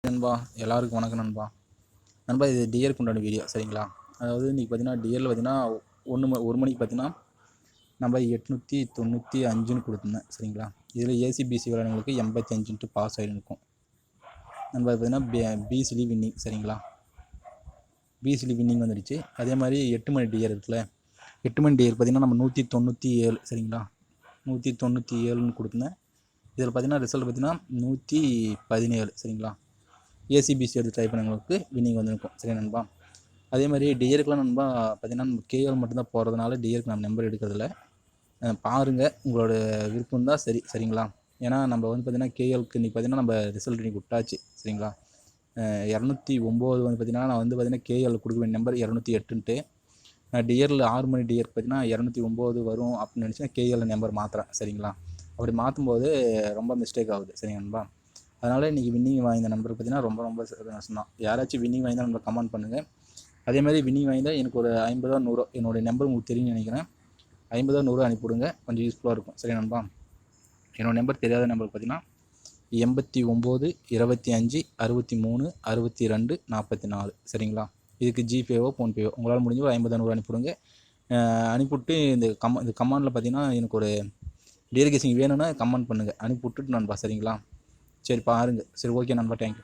நண்பா, எல்லாருக்கும் வணக்கம் நண்பா. நண்பா, இது டியருக்கு உண்டான வீடியோ சரிங்களா? அதாவது இன்றைக்கி பார்த்தீங்கன்னா டியரில் பார்த்தீங்கன்னா 1 மணிக்கு பார்த்தீங்கன்னா நம்ம 895ன்னு கொடுத்துருந்தேன் சரிங்களா? இதில் ஏசிபிசி விளையாடுங்களுக்கு 85 பாஸ் ஆகிருக்கும் நண்பா. பார்த்தீங்கன்னா பிசிலி வின்னிங் சரிங்களா? பிசிலி வின்னிங் வந்துடுச்சு. அதே மாதிரி 8 மணி டியர் இருக்குல்ல, 8 மணி டியர் பார்த்தீங்கன்னா நம்ம 197 சரிங்களா? 197ன்னு கொடுத்துருந்தேன். இதில் பார்த்தீங்கன்னா ரிசல்ட் பார்த்தீங்கன்னா 117 சரிங்களா? ஏசிபிசி எடுத்து ட்ரை பண்ணவங்களுக்கு வின்னிங் வந்துருக்கும் சரி நண்பா. அதே மாதிரி டியருக்குலாம் நண்பா பார்த்தீங்கன்னா நம்ம கேஎல் மட்டும்தான் போகிறதுனால டியருக்கு நம்ம நம்பர் எடுக்கிறதில்ல. பாருங்கள், உங்களோட விருப்பம் தான் சரிங்களா? ஏன்னா நம்ம வந்து பார்த்தீங்கன்னா கேஎலுக்கு இன்றைக்கி பார்த்தீங்கன்னா நம்ம ரிசல்ட் இன்றைக்கி விட்டாச்சு சரிங்களா? 209 வந்து பார்த்தீங்கன்னா நான் வந்து பார்த்தீங்கன்னா கேஎல் கொடுக்க வேண்டிய நம்பர் 208ன்ட்டு டியரில் 6 மணி டியருக்கு பார்த்தீங்கன்னா 209 வரும் அப்படின்னு நினச்சினா கேஎல் நம்பர் மாற்றுறேன் சரிங்களா? அப்படி மாற்றும்போது ரொம்ப மிஸ்டேக் ஆகுது சரிங்க நண்பா. அதனால் இன்றைக்கி வின்னிங் வாய்ந்த நம்பர் பார்த்தீங்கன்னா ரொம்ப நஷ்டம் தான். யாராச்சும் வின்னிங் வாய்ந்தால் நம்ம கமெண்ட் பண்ணுங்கள். அதேமாதிரி வின்னிங் வாய்ந்தால் எனக்கு ஒரு 50 100 என்னுடைய நம்பர் உங்களுக்கு தெரியும்னு நினைக்கிறேன். 50 100 அனுப்பிவிடுங்க, கொஞ்சம் யூஸ்ஃபுல்லாக இருக்கும் சரி நண்பா. என்னோடய நம்பர் தெரியாத நம்பர் பார்த்தீங்கன்னா 89 25 63 62 44 சரிங்களா? இதுக்கு ஜிபேவோ ஃபோன்பேவோ உங்களால் முடிஞ்ச ஒரு 50 100 அனுப்பிவிடுங்க. அனுப்பிவிட்டு இந்த கமெண்டில் பார்த்தீங்கன்னா எனக்கு ஒரு டியர் கெஸிங் வேணும்னா கமெண்ட் பண்ணுங்கள், அனுப்பி விட்டுட்டு நண்பா சரிங்களா? சரி பாருங்கள். சரி ஓகே நண்பா, தேங்க்யூ.